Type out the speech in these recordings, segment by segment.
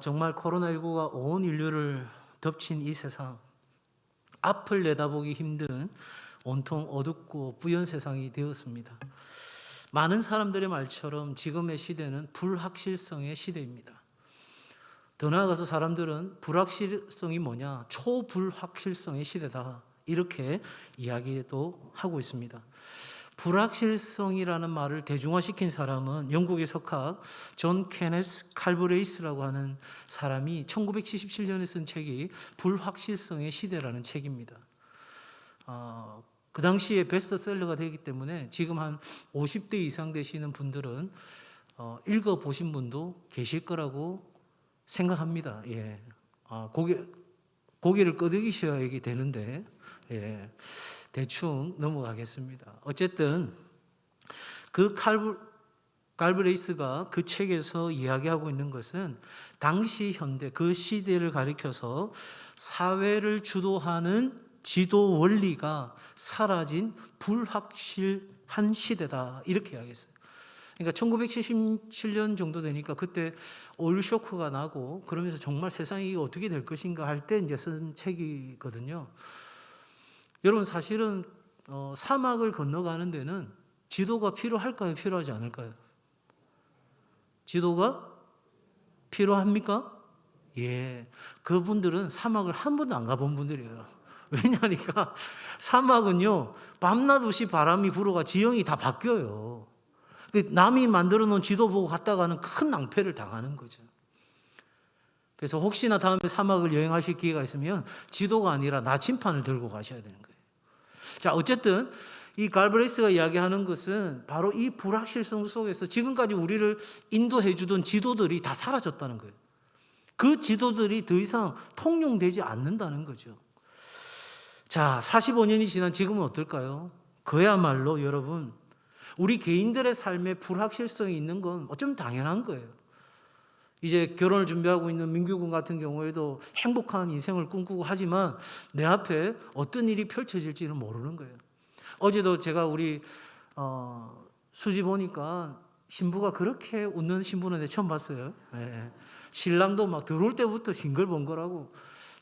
정말 코로나19가 온 인류를 덮친 이 세상, 앞을 내다보기 힘든 온통 어둡고 뿌연 세상이 되었습니다. 많은 사람들의 말처럼 지금의 시대는 불확실성의 시대입니다. 더 나아가서 사람들은 불확실성이 뭐냐? 초불확실성의 시대다. 이렇게 이야기도 하고 있습니다. 불확실성이라는 말을 대중화시킨 사람은 영국의 석학 존 케네스 칼브레이스라고 하는 사람이 1977년에 쓴 책이 불확실성의 시대라는 책입니다. 그 당시에 베스트셀러가 되기 때문에 지금 한 50대 이상 되시는 분들은 읽어보신 분도 계실 거라고 생각합니다. 예. 고개를 끄덕이셔야 이게 되는데, 예. 대충 넘어가겠습니다. 어쨌든 그 갈브레이스가 그 책에서 이야기하고 있는 것은 당시 현대 그 시대를 가리켜서 사회를 주도하는 지도 원리가 사라진 불확실한 시대다 이렇게 이야기했어요. 그러니까 1977년 정도 되니까 그때 오일 쇼크가 나고 그러면서 정말 세상이 어떻게 될 것인가 할 때 이제 쓴 책이거든요. 여러분 사실은 사막을 건너가는 데는 지도가 필요할까요? 필요하지 않을까요? 지도가 필요합니까? 예. 그분들은 사막을 한 번도 안 가본 분들이에요. 왜냐하니까 사막은요, 밤낮 없이 바람이 불어가 지형이 다 바뀌어요. 남이 만들어 놓은 지도 보고 갔다가는 큰 낭패를 당하는 거죠. 그래서 혹시나 다음에 사막을 여행하실 기회가 있으면 지도가 아니라 나침판을 들고 가셔야 되는 거예요. 자, 어쨌든 이 갈브레이스가 이야기하는 것은 바로 이 불확실성 속에서 지금까지 우리를 인도해 주던 지도들이 다 사라졌다는 거예요. 그 지도들이 더 이상 통용되지 않는다는 거죠. 자, 45년이 지난 지금은 어떨까요? 그야말로 여러분, 우리 개인들의 삶에 불확실성이 있는 건 어쩌면 당연한 거예요. 이제 결혼을 준비하고 있는 민규 군 같은 경우에도 행복한 인생을 꿈꾸고 하지만 내 앞에 어떤 일이 펼쳐질지는 모르는 거예요. 어제도 제가 우리 수지 보니까 신부가 그렇게 웃는 신부는 내가 처음 봤어요. 네. 신랑도 막 들어올 때부터 싱글벙글하고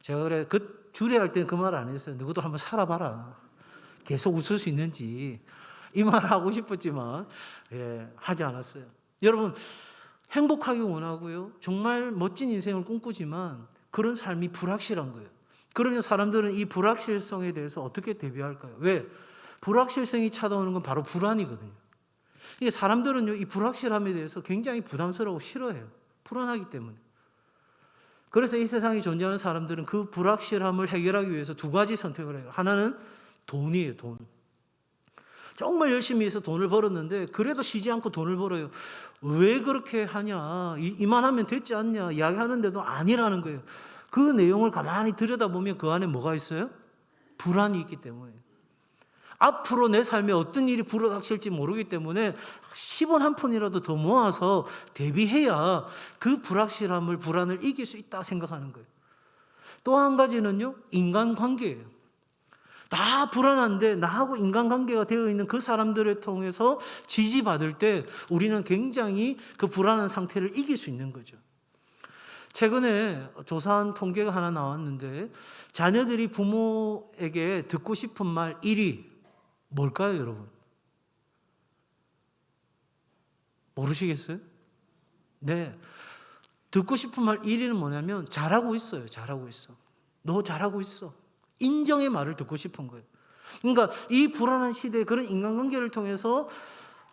제가 그래 그 주례할 때는 그 말 안 했어요. 너희도 한번 살아봐라. 계속 웃을 수 있는지 이 말을 하고 싶었지만 하지 않았어요. 여러분 행복하기 원하고요. 정말 멋진 인생을 꿈꾸지만 그런 삶이 불확실한 거예요. 그러면 사람들은 이 불확실성에 대해서 어떻게 대비할까요? 왜? 불확실성이 찾아오는 건 바로 불안이거든요. 이게 사람들은요, 이 불확실함에 대해서 굉장히 부담스러워 싫어해요. 불안하기 때문에. 그래서 이 세상에 존재하는 사람들은 그 불확실함을 해결하기 위해서 두 가지 선택을 해요. 하나는 돈이에요, 돈. 정말 열심히 해서 돈을 벌었는데 그래도 쉬지 않고 돈을 벌어요. 왜 그렇게 하냐? 이만하면 됐지 않냐? 이야기하는데도 아니라는 거예요. 그 내용을 가만히 들여다보면 그 안에 뭐가 있어요? 불안이 있기 때문에. 앞으로 내 삶에 어떤 일이 불어닥칠지 모르기 때문에 10원 한 푼이라도 더 모아서 대비해야 그 불확실함을, 불안을 이길 수 있다 생각하는 거예요. 또 한 가지는요, 인간관계예요. 다 불안한데 나하고 인간관계가 되어 있는 그 사람들을 통해서 지지받을 때 우리는 굉장히 그 불안한 상태를 이길 수 있는 거죠. 최근에 조사한 통계가 하나 나왔는데 자녀들이 부모에게 듣고 싶은 말 1위 뭘까요, 여러분? 모르시겠어요? 네. 듣고 싶은 말 1위는 뭐냐면 잘하고 있어요. 잘하고 있어. 너 잘하고 있어. 인정의 말을 듣고 싶은 거예요. 그러니까 이 불안한 시대에 그런 인간관계를 통해서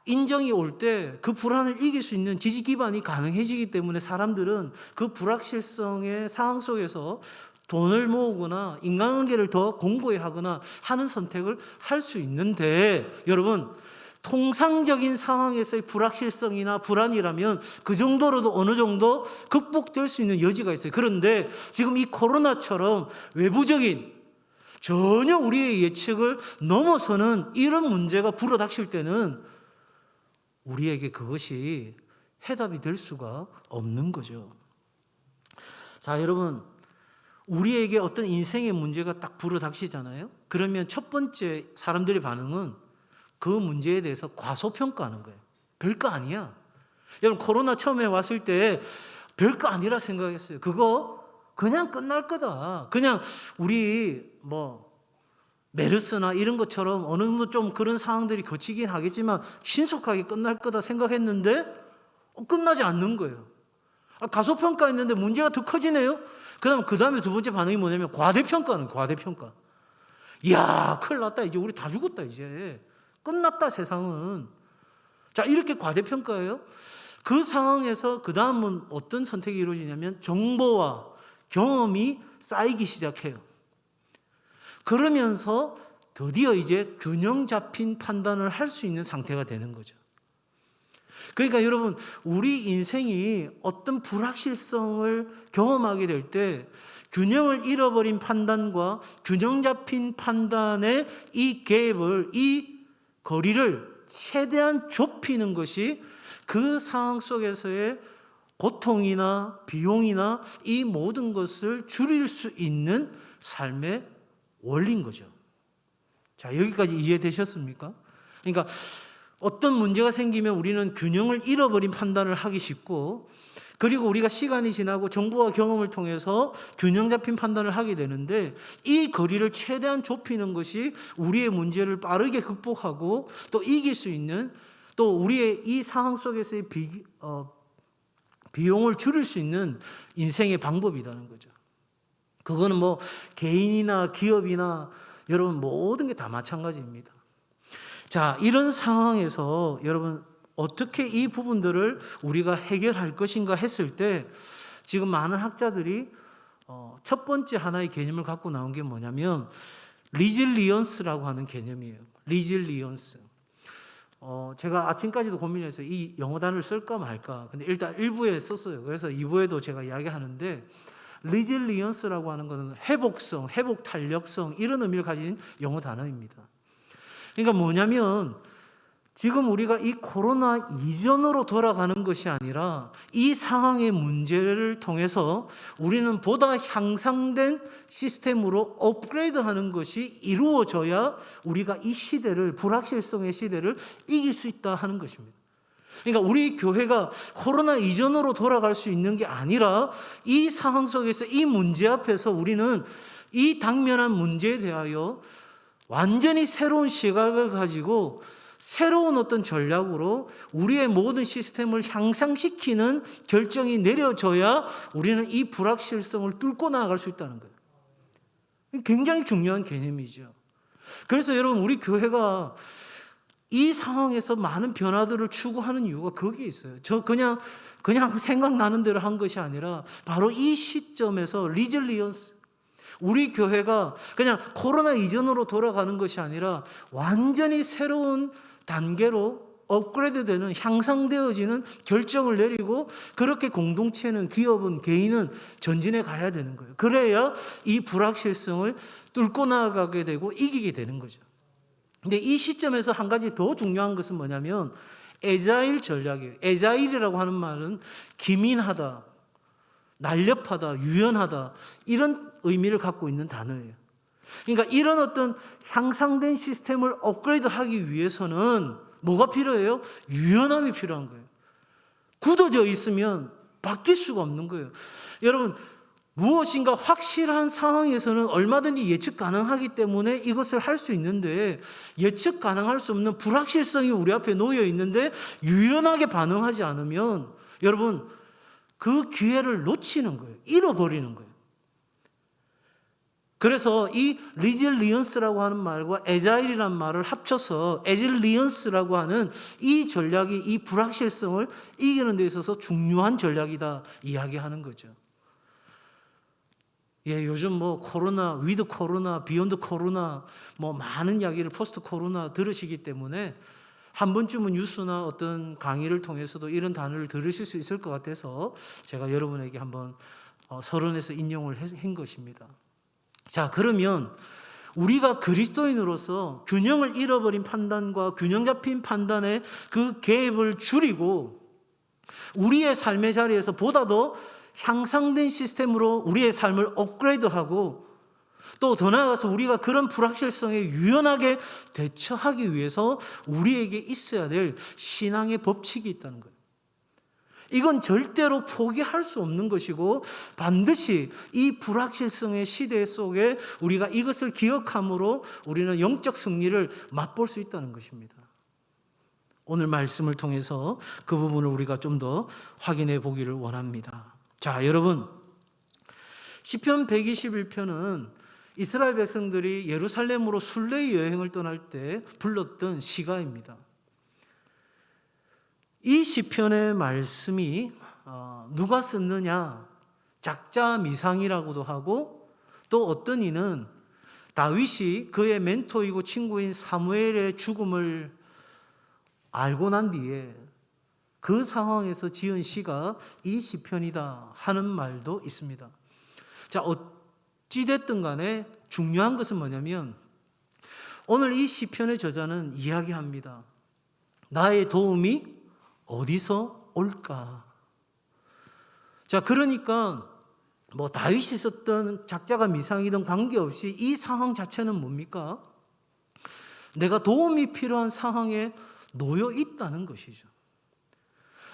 인정이 올 때 그 불안을 이길 수 있는 지지 기반이 가능해지기 때문에 사람들은 그 불확실성의 상황 속에서 돈을 모으거나 인간관계를 더 공고히 하거나 하는 선택을 할 수 있는데 여러분 통상적인 상황에서의 불확실성이나 불안이라면 그 정도로도 어느 정도 극복될 수 있는 여지가 있어요. 그런데 지금 이 코로나처럼 외부적인 전혀 우리의 예측을 넘어서는 이런 문제가 불어닥칠 때는 우리에게 그것이 해답이 될 수가 없는 거죠. 자, 여러분, 우리에게 어떤 인생의 문제가 딱 불어닥치잖아요. 그러면 첫 번째 사람들의 반응은 그 문제에 대해서 과소평가하는 거예요. 별거 아니야. 여러분, 코로나 처음에 왔을 때 별거 아니라 생각했어요. 그거 그냥 끝날 거다. 그냥 우리 메르스나 이런 것처럼 어느 정도 좀 그런 상황들이 거치긴 하겠지만 신속하게 끝날 거다 생각했는데 끝나지 않는 거예요. 가소평가했는데 문제가 더 커지네요. 그 다음에 두 번째 반응이 뭐냐면 과대평가는 과대평가. 이야, 큰일 났다. 이제 우리 다 죽었다. 이제 끝났다 세상은. 자, 이렇게 과대평가예요. 그 상황에서 그 다음은 어떤 선택이 이루어지냐면 정보와 경험이 쌓이기 시작해요. 그러면서 드디어 이제 균형 잡힌 판단을 할 수 있는 상태가 되는 거죠. 그러니까 여러분, 우리 인생이 어떤 불확실성을 경험하게 될 때 균형을 잃어버린 판단과 균형 잡힌 판단의 이 갭을, 이 거리를 최대한 좁히는 것이 그 상황 속에서의 고통이나 비용이나 이 모든 것을 줄일 수 있는 삶의 원리인 거죠. 자, 여기까지 이해되셨습니까? 그러니까 어떤 문제가 생기면 우리는 균형을 잃어버린 판단을 하기 쉽고, 그리고 우리가 시간이 지나고 정보와 경험을 통해서 균형 잡힌 판단을 하게 되는데, 이 거리를 최대한 좁히는 것이 우리의 문제를 빠르게 극복하고 또 이길 수 있는, 또 우리의 이 상황 속에서의 비용을 줄일 수 있는 인생의 방법이라는 거죠. 그거는 개인이나 기업이나 여러분 모든 게 다 마찬가지입니다. 자, 이런 상황에서 여러분 어떻게 이 부분들을 우리가 해결할 것인가 했을 때, 지금 많은 학자들이 첫 번째 하나의 개념을 갖고 나온 게 뭐냐면 리질리언스라고 하는 개념이에요. 리질리언스. 제가 아침까지도 고민해서 이 영어 단어를 쓸까 말까. 근데 일단 1부에 썼어요. 그래서 2부에도 제가 이야기하는데, 리질리언스라고 하는 것은 회복성, 회복 탄력성, 이런 의미를 가진 영어 단어입니다. 그러니까 뭐냐면 지금 우리가 이 코로나 이전으로 돌아가는 것이 아니라 이 상황의 문제를 통해서 우리는 보다 향상된 시스템으로 업그레이드하는 것이 이루어져야 우리가 이 시대를, 불확실성의 시대를 이길 수 있다 하는 것입니다. 그러니까 우리 교회가 코로나 이전으로 돌아갈 수 있는 게 아니라 이 상황 속에서 이 문제 앞에서 우리는 이 당면한 문제에 대하여 완전히 새로운 시각을 가지고 새로운 어떤 전략으로 우리의 모든 시스템을 향상시키는 결정이 내려져야 우리는 이 불확실성을 뚫고 나아갈 수 있다는 거예요. 굉장히 중요한 개념이죠. 그래서 여러분, 우리 교회가 이 상황에서 많은 변화들을 추구하는 이유가 거기에 있어요. 저 그냥 생각나는 대로 한 것이 아니라 바로 이 시점에서 리질리언스, 우리 교회가 그냥 코로나 이전으로 돌아가는 것이 아니라 완전히 새로운 단계로 업그레이드되는, 향상되어지는 결정을 내리고, 그렇게 공동체는, 기업은, 개인은 전진해 가야 되는 거예요. 그래야 이 불확실성을 뚫고 나아가게 되고 이기게 되는 거죠. 근데 이 시점에서 한 가지 더 중요한 것은 뭐냐면 애자일 전략이에요. 애자일이라고 하는 말은 기민하다, 날렵하다, 유연하다, 이런 의미를 갖고 있는 단어예요. 그러니까 이런 어떤 향상된 시스템을 업그레이드하기 위해서는 뭐가 필요해요? 유연함이 필요한 거예요. 굳어져 있으면 바뀔 수가 없는 거예요. 여러분, 무엇인가 확실한 상황에서는 얼마든지 예측 가능하기 때문에 이것을 할 수 있는데, 예측 가능할 수 없는 불확실성이 우리 앞에 놓여 있는데 유연하게 반응하지 않으면 여러분 그 기회를 놓치는 거예요. 잃어버리는 거예요. 그래서 이 리질리언스라고 하는 말과 애자일이라는 말을 합쳐서 애질리언스라고 하는 이 전략이 이 불확실성을 이기는 데 있어서 중요한 전략이다 이야기하는 거죠. 요즘 코로나, 위드 코로나, 비욘드 코로나, 많은 이야기를 포스트 코로나 들으시기 때문에 한 번쯤은 뉴스나 어떤 강의를 통해서도 이런 단어를 들으실 수 있을 것 같아서 제가 여러분에게 한번 서론에서 인용을 한 것입니다. 자, 그러면 우리가 그리스도인으로서 균형을 잃어버린 판단과 균형 잡힌 판단의 그 갭을 줄이고 우리의 삶의 자리에서 보다 더 향상된 시스템으로 우리의 삶을 업그레이드하고, 또 더 나아가서 우리가 그런 불확실성에 유연하게 대처하기 위해서 우리에게 있어야 될 신앙의 법칙이 있다는 거예요. 이건 절대로 포기할 수 없는 것이고 반드시 이 불확실성의 시대 속에 우리가 이것을 기억함으로 우리는 영적 승리를 맛볼 수 있다는 것입니다. 오늘 말씀을 통해서 그 부분을 우리가 좀 더 확인해 보기를 원합니다. 자, 여러분, 시편 121편은 이스라엘 백성들이 예루살렘으로 순례 여행을 떠날 때 불렀던 시가입니다. 이 시편의 말씀이 누가 썼느냐? 작자 미상이라고도 하고, 또 어떤 이는 다윗이 그의 멘토이고 친구인 사무엘의 죽음을 알고 난 뒤에 그 상황에서 지은 시가 이 시편이다 하는 말도 있습니다. 자, 어찌됐든 간에 중요한 것은 뭐냐면 오늘 이 시편의 저자는 이야기합니다. 나의 도움이 어디서 올까? 자, 그러니까 뭐 다윗이 썼던 작자가 미상이든 관계없이 이 상황 자체는 뭡니까? 내가 도움이 필요한 상황에 놓여 있다는 것이죠.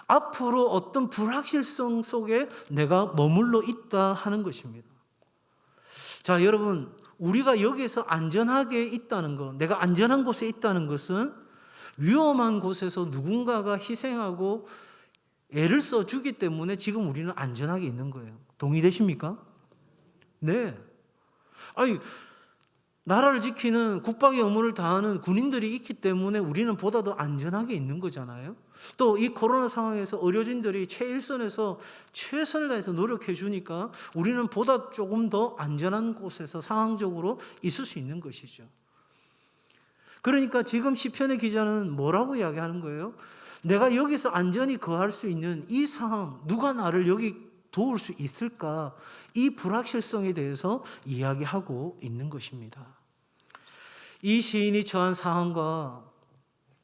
앞으로 어떤 불확실성 속에 내가 머물러 있다 하는 것입니다. 자, 여러분, 우리가 여기에서 안전하게 있다는 것, 내가 안전한 곳에 있다는 것은 위험한 곳에서 누군가가 희생하고 애를 써주기 때문에 지금 우리는 안전하게 있는 거예요. 동의되십니까? 네. 아니, 나라를 지키는 국방의 의무를 다하는 군인들이 있기 때문에 우리는 보다 더 안전하게 있는 거잖아요. 또 이 코로나 상황에서 의료진들이 최일선에서 최선을 다해서 노력해 주니까 우리는 보다 조금 더 안전한 곳에서 상황적으로 있을 수 있는 것이죠. 그러니까 지금 시편의 기자는 뭐라고 이야기하는 거예요? 내가 여기서 안전히 거할 수 있는 이 상황, 누가 나를 여기 도울 수 있을까? 이 불확실성에 대해서 이야기하고 있는 것입니다. 이 시인이 처한 상황과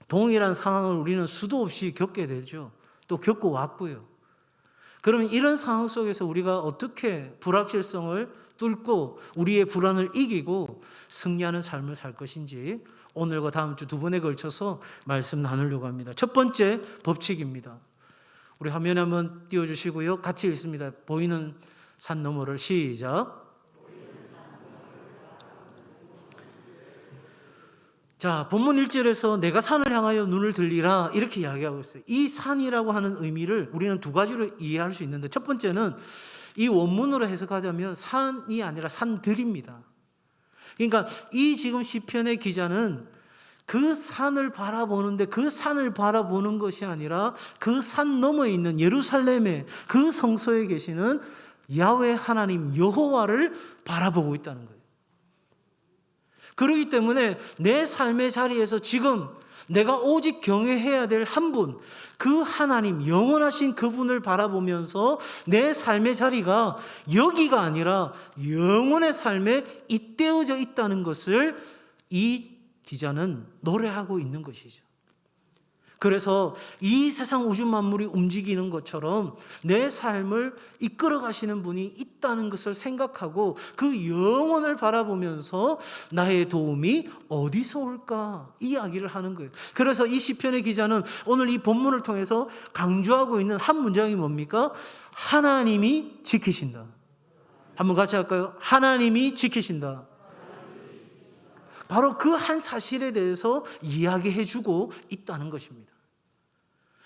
동일한 상황을 우리는 수도 없이 겪게 되죠. 또 겪고 왔고요. 그러면 이런 상황 속에서 우리가 어떻게 불확실성을 뚫고 우리의 불안을 이기고 승리하는 삶을 살 것인지 오늘과 다음 주 두 번에 걸쳐서 말씀 나누려고 합니다. 첫 번째 법칙입니다. 우리 화면에 한번 띄워주시고요. 같이 읽습니다. 보이는 산 너머를 시작. 자, 본문 1절에서 내가 산을 향하여 눈을 들리라 이렇게 이야기하고 있어요. 이 산이라고 하는 의미를 우리는 두 가지로 이해할 수 있는데 첫 번째는 이 원문으로 해석하자면 산이 아니라 산들입니다. 그러니까 이 지금 시편의 기자는 그 산을 바라보는데 그 산을 바라보는 것이 아니라 그 산 너머에 있는 예루살렘의 그 성소에 계시는 야훼 하나님 여호와를 바라보고 있다는 거예요. 그렇기 때문에 내 삶의 자리에서 지금 내가 오직 경외해야 될 한 분, 그 하나님, 영원하신 그분을 바라보면서 내 삶의 자리가 여기가 아니라 영원의 삶에 잇대어져 있다는 것을 이 기자는 노래하고 있는 것이죠. 그래서 이 세상 우주 만물이 움직이는 것처럼 내 삶을 이끌어 가시는 분이 있다는 것을 생각하고 그 영혼을 바라보면서 나의 도움이 어디서 올까 이야기를 하는 거예요. 그래서 이 시편의 기자는 오늘 이 본문을 통해서 강조하고 있는 한 문장이 뭡니까? 하나님이 지키신다. 한번 같이 할까요? 하나님이 지키신다. 바로 그 한 사실에 대해서 이야기해주고 있다는 것입니다.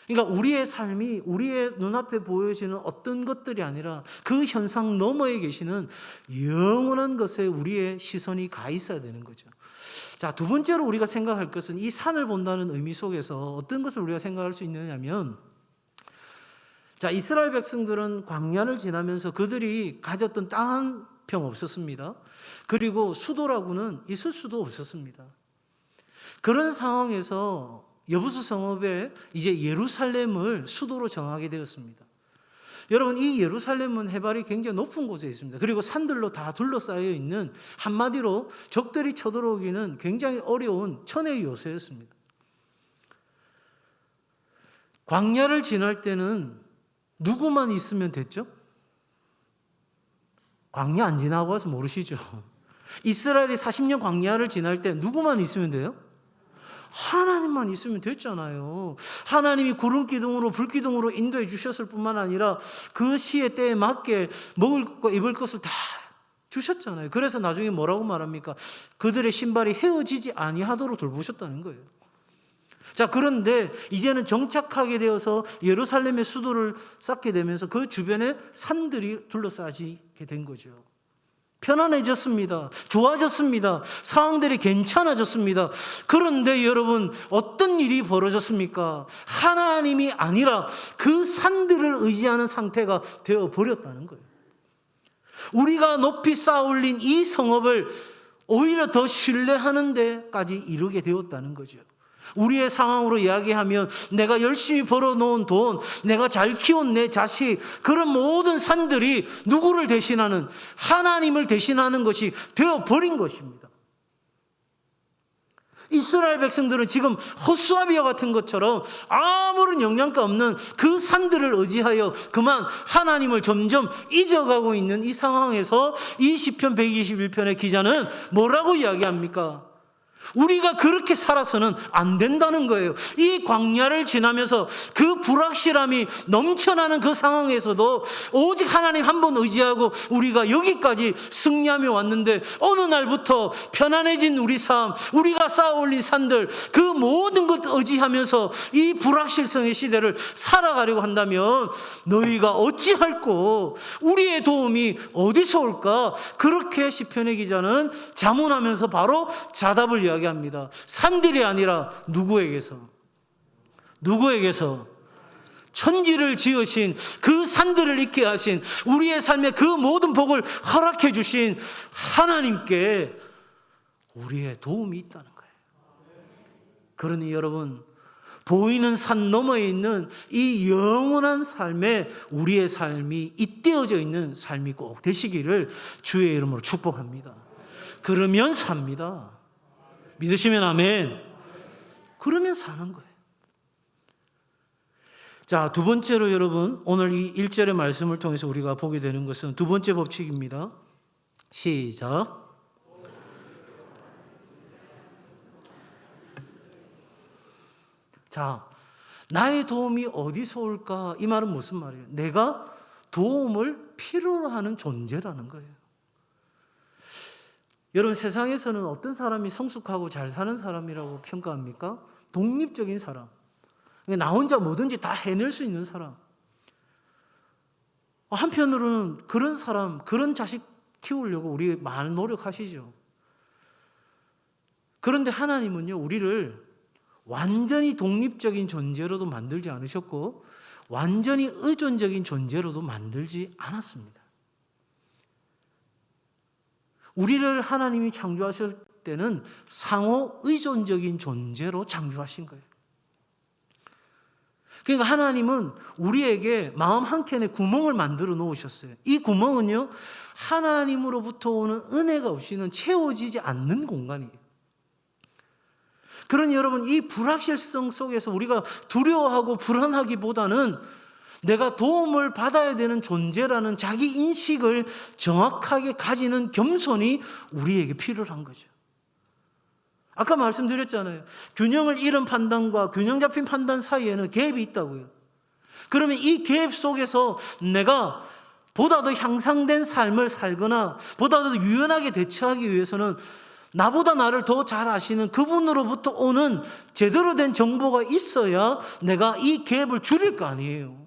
그러니까 우리의 삶이 우리의 눈앞에 보여지는 어떤 것들이 아니라 그 현상 너머에 계시는 영원한 것에 우리의 시선이 가 있어야 되는 거죠. 자, 두 번째로 우리가 생각할 것은 이 산을 본다는 의미 속에서 어떤 것을 우리가 생각할 수 있느냐면, 자, 이스라엘 백성들은 광야를 지나면서 그들이 가졌던 땅 한 평 없었습니다. 그리고 수도라고는 있을 수도 없었습니다. 그런 상황에서 여부수 성읍에 이제 예루살렘을 수도로 정하게 되었습니다. 여러분, 이 예루살렘은 해발이 굉장히 높은 곳에 있습니다. 그리고 산들로 다 둘러싸여 있는, 한마디로 적들이 쳐들어오기는 굉장히 어려운 천의 요새였습니다. 광야를 지날 때는 누구만 있으면 됐죠? 광야 안 지나고 와서 모르시죠? 이스라엘이 40년 광야를 지날 때 누구만 있으면 돼요? 하나님만 있으면 됐잖아요. 하나님이 구름 기둥으로 불 기둥으로 인도해 주셨을 뿐만 아니라 그 시의 때에 맞게 먹을 것과 입을 것을 다 주셨잖아요. 그래서 나중에 뭐라고 말합니까? 그들의 신발이 헤어지지 아니하도록 돌보셨다는 거예요. 자, 그런데 이제는 정착하게 되어서 예루살렘의 수도를 쌓게 되면서 그 주변에 산들이 둘러싸지게 된 거죠. 편안해졌습니다. 좋아졌습니다. 상황들이 괜찮아졌습니다. 그런데 여러분, 어떤 일이 벌어졌습니까? 하나님이 아니라 그 산들을 의지하는 상태가 되어버렸다는 거예요. 우리가 높이 쌓아올린 이 성읍을 오히려 더 신뢰하는 데까지 이르게 되었다는 거죠. 우리의 상황으로 이야기하면 내가 열심히 벌어놓은 돈, 내가 잘 키운 내 자식, 그런 모든 산들이 누구를 대신하는, 하나님을 대신하는 것이 되어버린 것입니다. 이스라엘 백성들은 지금 호수아비와 같은 것처럼 아무런 영향가 없는 그 산들을 의지하여 그만 하나님을 점점 잊어가고 있는 이 상황에서 이 시편 121편의 기자는 뭐라고 이야기합니까? 우리가 그렇게 살아서는 안 된다는 거예요. 이 광야를 지나면서 그 불확실함이 넘쳐나는 그 상황에서도 오직 하나님 한 번 의지하고 우리가 여기까지 승리하며 왔는데 어느 날부터 편안해진 우리 삶, 우리가 쌓아올린 산들, 그 모든 것 의지하면서 이 불확실성의 시대를 살아가려고 한다면 너희가 어찌할꼬? 우리의 도움이 어디서 올까? 그렇게 시편의 기자는 자문하면서 바로 자답을 이야기합니다. 산들이 아니라 누구에게서 천지를 지으신 그 산들을 있게 하신 우리의 삶에 그 모든 복을 허락해 주신 하나님께 우리의 도움이 있다는 거예요. 그러니 여러분, 보이는 산 너머에 있는 이 영원한 삶에 우리의 삶이 잇대어져 있는 삶이 꼭 되시기를 주의 이름으로 축복합니다. 그러면 삽니다. 믿으시면 아멘. 그러면 사는 거예요. 자, 두 번째로 여러분, 오늘 이 1절의 말씀을 통해서 우리가 보게 되는 것은 두 번째 법칙입니다. 시작. 자, 나의 도움이 어디서 올까? 이 말은 무슨 말이에요? 내가 도움을 필요로 하는 존재라는 거예요. 여러분, 세상에서는 어떤 사람이 성숙하고 잘 사는 사람이라고 평가합니까? 독립적인 사람. 나 혼자 뭐든지 다 해낼 수 있는 사람. 한편으로는 그런 사람, 그런 자식 키우려고 우리 많은 노력하시죠. 그런데 하나님은요, 우리를 완전히 독립적인 존재로도 만들지 않으셨고 완전히 의존적인 존재로도 만들지 않았습니다. 우리를 하나님이 창조하실 때는 상호 의존적인 존재로 창조하신 거예요. 그러니까 하나님은 우리에게 마음 한켠에 구멍을 만들어 놓으셨어요. 이 구멍은요, 하나님으로부터 오는 은혜가 없이는 채워지지 않는 공간이에요. 그러니 여러분, 이 불확실성 속에서 우리가 두려워하고 불안하기보다는 내가 도움을 받아야 되는 존재라는 자기 인식을 정확하게 가지는 겸손이 우리에게 필요한 거죠. 아까 말씀드렸잖아요. 균형을 잃은 판단과 균형 잡힌 판단 사이에는 갭이 있다고요. 그러면 이 갭 속에서 내가 보다 더 향상된 삶을 살거나 보다 더 유연하게 대처하기 위해서는 나보다 나를 더 잘 아시는 그분으로부터 오는 제대로 된 정보가 있어야 내가 이 갭을 줄일 거 아니에요.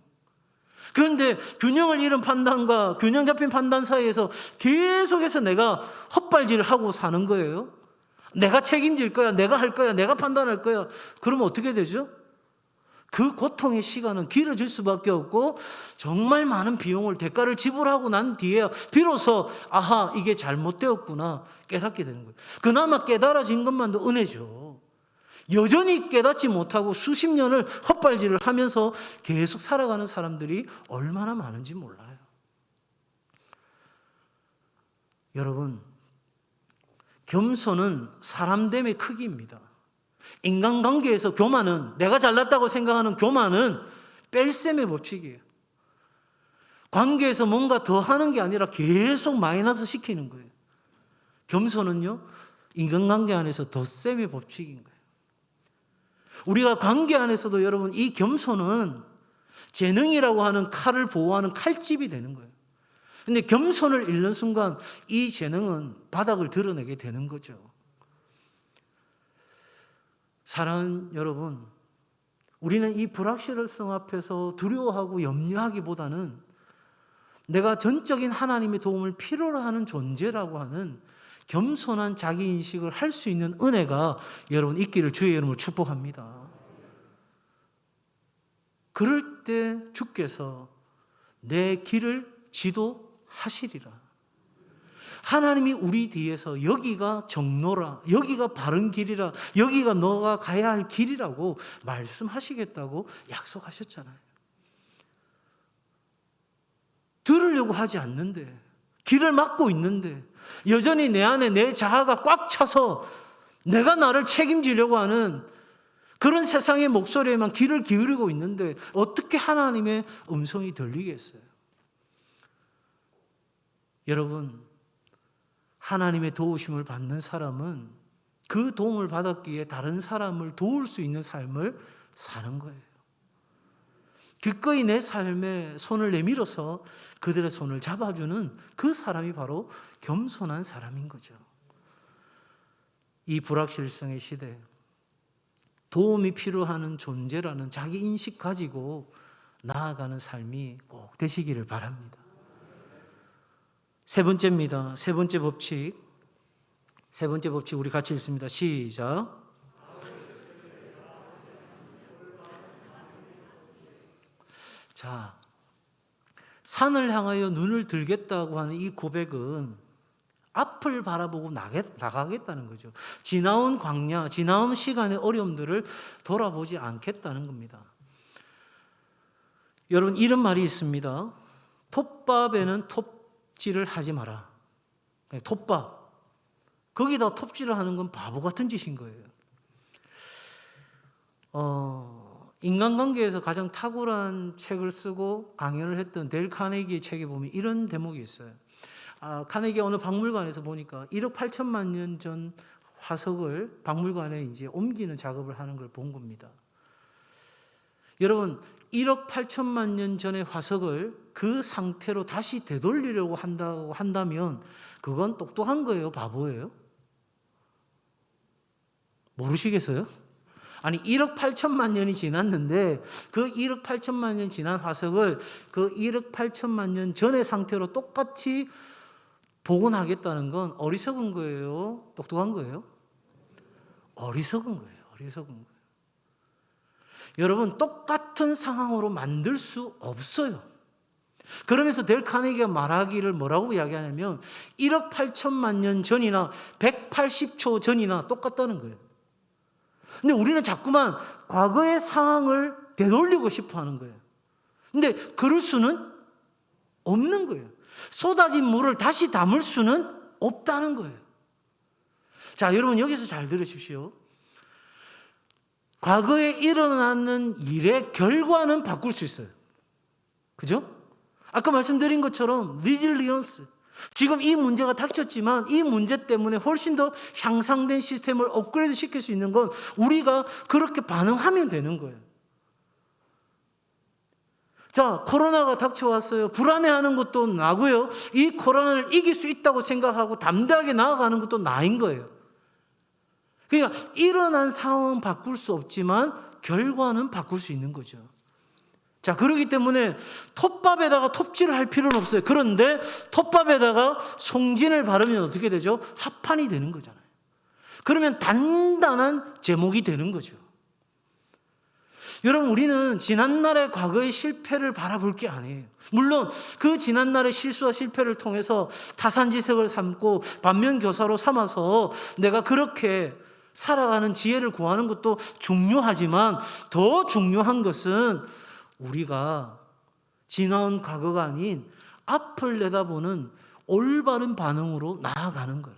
그런데 균형을 잃은 판단과 균형 잡힌 판단 사이에서 계속해서 내가 헛발질을 하고 사는 거예요. 내가 책임질 거야, 내가 할 거야, 내가 판단할 거야. 그러면 어떻게 되죠? 그 고통의 시간은 길어질 수밖에 없고 정말 많은 비용을, 대가를 지불하고 난 뒤에 비로소 아하, 이게 잘못되었구나 깨닫게 되는 거예요. 그나마 깨달아진 것만도 은혜죠. 여전히 깨닫지 못하고 수십 년을 헛발질을 하면서 계속 살아가는 사람들이 얼마나 많은지 몰라요. 여러분, 겸손은 사람됨의 크기입니다. 인간관계에서 교만은, 내가 잘났다고 생각하는 교만은 뺄셈의 법칙이에요. 관계에서 뭔가 더 하는 게 아니라 계속 마이너스 시키는 거예요. 겸손은요, 인간관계 안에서 덧셈의 법칙인 거예요. 우리가 관계 안에서도 여러분 이 겸손은 재능이라고 하는 칼을 보호하는 칼집이 되는 거예요. 근데 겸손을 잃는 순간 이 재능은 바닥을 드러내게 되는 거죠. 사랑하는 여러분, 우리는 이 불확실성 앞에서 두려워하고 염려하기보다는 내가 전적인 하나님의 도움을 필요로 하는 존재라고 하는 겸손한 자기인식을 할 수 있는 은혜가 여러분 있기를 주의 이름으로 축복합니다. 그럴 때 주께서 내 길을 지도하시리라. 하나님이 우리 뒤에서 여기가 정로라, 여기가 바른 길이라, 여기가 너가 가야 할 길이라고 말씀하시겠다고 약속하셨잖아요. 들으려고 하지 않는데, 길을 막고 있는데, 여전히 내 안에 내 자아가 꽉 차서 내가 나를 책임지려고 하는 그런 세상의 목소리에만 귀를 기울이고 있는데 어떻게 하나님의 음성이 들리겠어요? 여러분, 하나님의 도우심을 받는 사람은 그 도움을 받았기에 다른 사람을 도울 수 있는 삶을 사는 거예요. 기꺼이 내 삶에 손을 내밀어서 그들의 손을 잡아주는 그 사람이 바로 겸손한 사람인 거죠. 이 불확실성의 시대, 도움이 필요한 존재라는 자기 인식 가지고 나아가는 삶이 꼭 되시기를 바랍니다. 세 번째입니다. 세 번째 법칙 우리 같이 읽습니다. 시작. 자, 산을 향하여 눈을 들겠다고 하는 이 고백은 앞을 바라보고 나가겠다는 거죠. 지나온 광야, 지나온 시간의 어려움들을 돌아보지 않겠다는 겁니다. 여러분, 이런 말이 있습니다. 톱밥에는 톱질을 하지 마라. 톱밥. 거기다 톱질을 하는 건 바보 같은 짓인 거예요. 인간관계에서 가장 탁월한 책을 쓰고 강연을 했던 델 카네기의 책에 보면 이런 대목이 있어요. 카네기 어느 박물관에서 보니까 1억 8천만 년 전 화석을 박물관에 이제 옮기는 작업을 하는 걸 본 겁니다. 여러분, 1억 8천만 년 전의 화석을 그 상태로 다시 되돌리려고 한다면 그건 똑똑한 거예요, 바보예요? 모르시겠어요? 아니 1억 8천만 년이 지났는데 그 1억 8천만 년 지난 화석을 그 1억 8천만 년 전의 상태로 똑같이 복원하겠다는 건 어리석은 거예요? 똑똑한 거예요? 어리석은 거예요. 어리석은 거예요. 여러분, 똑같은 상황으로 만들 수 없어요. 그러면서 델 카네기가 말하기를 뭐라고 이야기하냐면 1억 8천만 년 전이나 180초 전이나 똑같다는 거예요. 근데 우리는 자꾸만 과거의 상황을 되돌리고 싶어 하는 거예요. 근데 그럴 수는 없는 거예요. 쏟아진 물을 다시 담을 수는 없다는 거예요. 자, 여러분 여기서 잘 들으십시오. 과거에 일어나는 일의 결과는 바꿀 수 있어요. 그죠? 아까 말씀드린 것처럼 리질리언스, 지금 이 문제가 닥쳤지만 이 문제 때문에 훨씬 더 향상된 시스템을 업그레이드 시킬 수 있는 건 우리가 그렇게 반응하면 되는 거예요. 자, 코로나가 닥쳐왔어요. 불안해하는 것도 나고요. 이 코로나를 이길 수 있다고 생각하고 담대하게 나아가는 것도 나인 거예요. 그러니까 일어난 상황은 바꿀 수 없지만 결과는 바꿀 수 있는 거죠. 자, 그렇기 때문에 톱밥에다가 톱질을 할 필요는 없어요. 그런데 톱밥에다가 송진을 바르면 어떻게 되죠? 합판이 되는 거잖아요. 그러면 단단한 제목이 되는 거죠. 여러분, 우리는 지난날의 과거의 실패를 바라볼 게 아니에요. 물론 그 지난날의 실수와 실패를 통해서 타산지석을 삼고 반면교사로 삼아서 내가 그렇게 살아가는 지혜를 구하는 것도 중요하지만 더 중요한 것은 우리가 지나온 과거가 아닌 앞을 내다보는 올바른 반응으로 나아가는 거예요.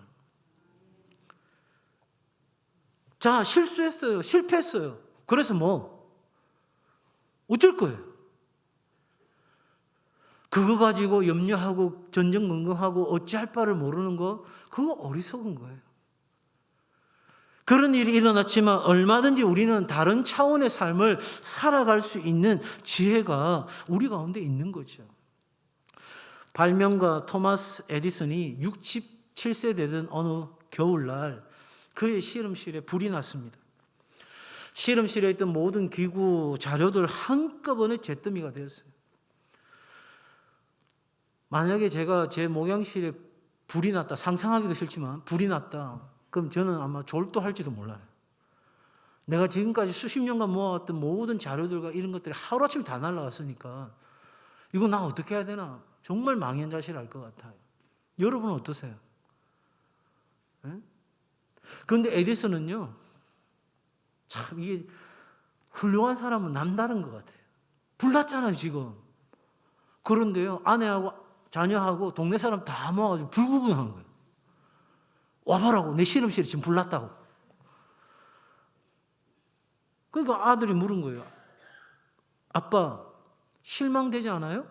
자, 실수했어요. 실패했어요. 그래서 뭐 어쩔 거예요? 그거 가지고 염려하고 전전긍긍하고 어찌할 바를 모르는 거, 그거 어리석은 거예요. 그런 일이 일어났지만 얼마든지 우리는 다른 차원의 삶을 살아갈 수 있는 지혜가 우리 가운데 있는 거죠. 발명가 토마스 에디슨이 67세 되던 어느 겨울날 그의 실험실에 불이 났습니다. 실험실에 있던 모든 기구, 자료들 한꺼번에 잿더미가 되었어요. 만약에 제가 제 목양실에 불이 났다, 상상하기도 싫지만 불이 났다, 그럼 저는 아마 졸도할지도 몰라요. 내가 지금까지 수십 년간 모아왔던 모든 자료들과 이런 것들이 하루아침에 다 날아갔으니까 이거 나 어떻게 해야 되나 정말 망연자실할 것 같아요. 여러분은 어떠세요? 그런데 에디슨은요, 참 이게 훌륭한 사람은 남다른 것 같아요. 불났잖아요 지금. 그런데요, 아내하고 자녀하고 동네 사람 다 모아가지고 불구경한 거예요. 와보라고, 내 실험실에 지금 불났다고. 그러니까 아들이 물은 거예요. 아빠, 실망되지 않아요?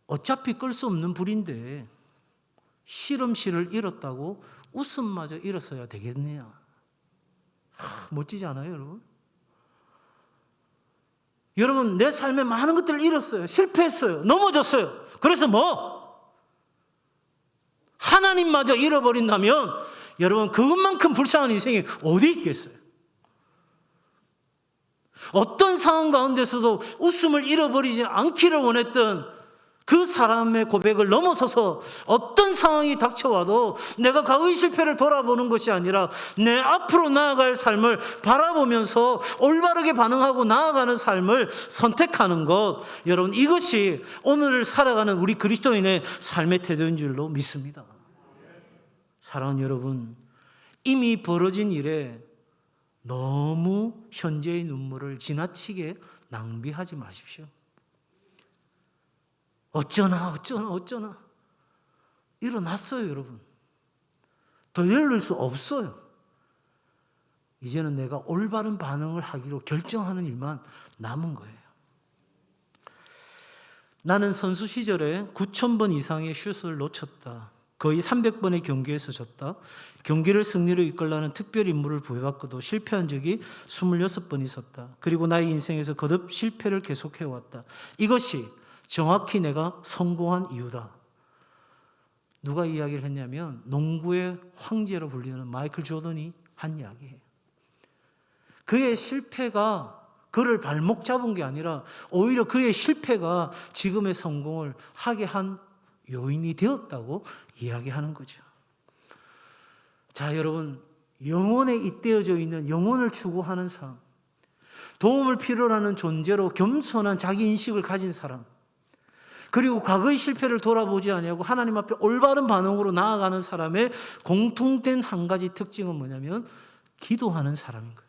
어차피 끌 수 없는 불인데 실험실을 잃었다고 웃음마저 잃었어야 되겠느냐. 멋지지 않아요, 여러분? 여러분, 내 삶에 많은 것들을 잃었어요. 실패했어요. 넘어졌어요. 그래서 뭐? 하나님마저 잃어버린다면 여러분, 그것만큼 불쌍한 인생이 어디 있겠어요? 어떤 상황 가운데서도 웃음을 잃어버리지 않기를 원했던 그 사람의 고백을 넘어서서 어떤 상황이 닥쳐와도 내가 과거의 실패를 돌아보는 것이 아니라 내 앞으로 나아갈 삶을 바라보면서 올바르게 반응하고 나아가는 삶을 선택하는 것, 여러분, 이것이 오늘을 살아가는 우리 그리스도인의 삶의 태도인 줄로 믿습니다. 사랑하는 여러분, 이미 벌어진 일에 너무 현재의 눈물을 지나치게 낭비하지 마십시오. 어쩌나 일어났어요, 여러분. 더 열릴 수 없어요. 이제는 내가 올바른 반응을 하기로 결정하는 일만 남은 거예요. 나는 선수 시절에 9,000번 이상의 슛을 놓쳤다. 거의 300번의 경기에서 졌다. 경기를 승리로 이끌라는 특별 임무를 부여받고도 실패한 적이 26번 있었다. 그리고 나의 인생에서 거듭 실패를 계속해왔다. 이것이 정확히 내가 성공한 이유다. 누가 이야기를 했냐면 농구의 황제로 불리는 마이클 조던이 한 이야기예요. 그의 실패가 그를 발목 잡은 게 아니라 오히려 그의 실패가 지금의 성공을 하게 한 요인이 되었다고 이야기하는 거죠. 자, 여러분, 영혼에 잇대어져 있는 영혼을 추구하는 삶, 도움을 필요로 하는 존재로 겸손한 자기인식을 가진 사람, 그리고 과거의 실패를 돌아보지 아니하고 하나님 앞에 올바른 반응으로 나아가는 사람의 공통된 한 가지 특징은 뭐냐면 기도하는 사람인 거예요.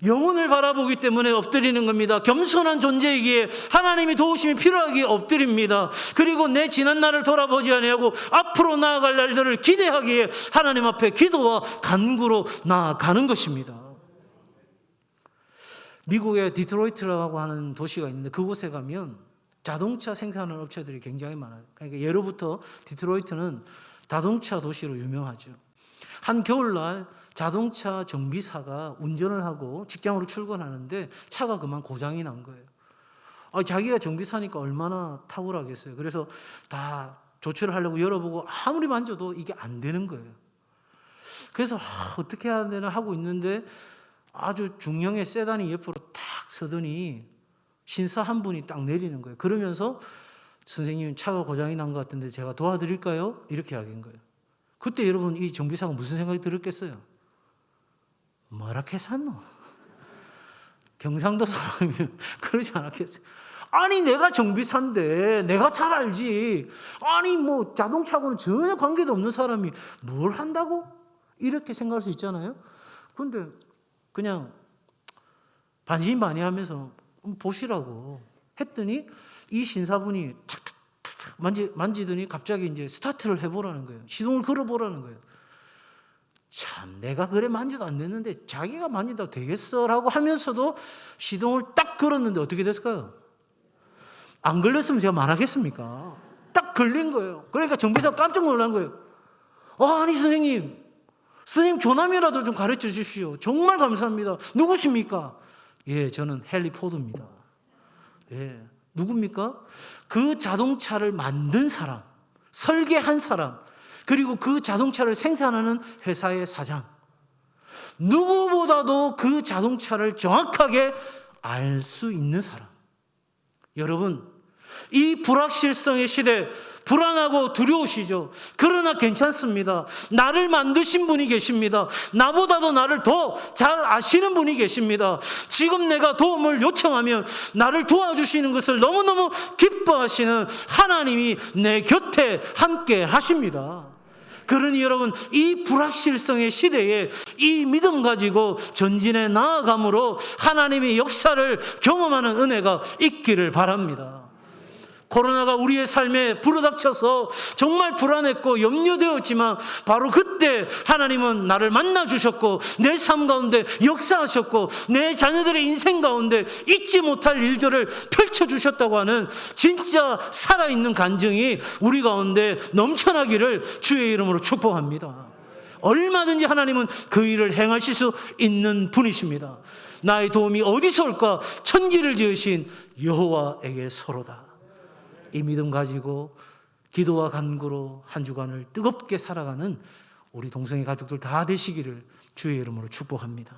영혼을 바라보기 때문에 엎드리는 겁니다. 겸손한 존재이기에 하나님이 도우심이 필요하기에 엎드립니다. 그리고 내 지난 날을 돌아보지 아니하고 앞으로 나아갈 날들을 기대하기에 하나님 앞에 기도와 간구로 나아가는 것입니다. 미국의 디트로이트라고 하는 도시가 있는데 그곳에 가면 자동차 생산하는 업체들이 굉장히 많아요. 그러니까 예로부터 디트로이트는 자동차 도시로 유명하죠. 한 겨울날 자동차 정비사가 운전을 하고 직장으로 출근하는데 차가 그만 고장이 난 거예요. 자기가 정비사니까 얼마나 탁월하겠어요. 그래서 다 조치를 하려고 열어보고 아무리 만져도 이게 안 되는 거예요. 그래서 어떻게 해야 되나 하고 있는데 아주 중형의 세단이 옆으로 탁 서더니 신사 한 분이 딱 내리는 거예요. 그러면서 선생님, 차가 고장이 난 것 같은데 제가 도와드릴까요? 이렇게 이야기한 거예요. 그때 여러분, 이 정비사가 무슨 생각이 들었겠어요? 뭐라 해샀노? 경상도 사람이면 그러지 않았겠어요? 아니, 내가 정비사인데 내가 잘 알지. 아니, 뭐 자동차하고는 전혀 관계도 없는 사람이 뭘 한다고? 이렇게 생각할 수 있잖아요. 그런데 그냥 반신반의하면서 보시라고 했더니 이 신사분이 탁탁탁 만지더니 갑자기 이제 스타트를 해보라는 거예요. 시동을 걸어보라는 거예요. 참, 내가 그래 만져도 안 됐는데 자기가 만진다고 되겠어라고 하면서도 시동을 딱 걸었는데 어떻게 됐을까요? 안 걸렸으면 제가 말하겠습니까? 딱 걸린 거예요. 그러니까 정비사가 깜짝 놀란 거예요. 아니 선생님 조남이라도 좀 가르쳐 주십시오. 정말 감사합니다. 누구십니까? 예, 저는 헨리 포드입니다. 예, 누굽니까? 그 자동차를 만든 사람, 설계한 사람, 그리고 그 자동차를 생산하는 회사의 사장. 누구보다도 그 자동차를 정확하게 알 수 있는 사람. 여러분, 이 불확실성의 시대, 불안하고 두려우시죠? 그러나 괜찮습니다. 나를 만드신 분이 계십니다. 나보다도 나를 더 잘 아시는 분이 계십니다. 지금 내가 도움을 요청하면 나를 도와주시는 것을 너무너무 기뻐하시는 하나님이 내 곁에 함께 하십니다. 그러니 여러분, 이 불확실성의 시대에 이 믿음 가지고 전진해 나아감으로 하나님의 역사를 경험하는 은혜가 있기를 바랍니다. 코로나가 우리의 삶에 불어닥쳐서 정말 불안했고 염려되었지만 바로 그때 하나님은 나를 만나주셨고 내 삶 가운데 역사하셨고 내 자녀들의 인생 가운데 잊지 못할 일들을 펼쳐주셨다고 하는 진짜 살아있는 간증이 우리 가운데 넘쳐나기를 주의 이름으로 축복합니다. 얼마든지 하나님은 그 일을 행하실 수 있는 분이십니다. 나의 도움이 어디서 올까? 천지를 지으신 여호와에게서로다. 이 믿음 가지고 기도와 간구로 한 주간을 뜨겁게 살아가는 우리 동성애 가족들 다 되시기를 주의 이름으로 축복합니다.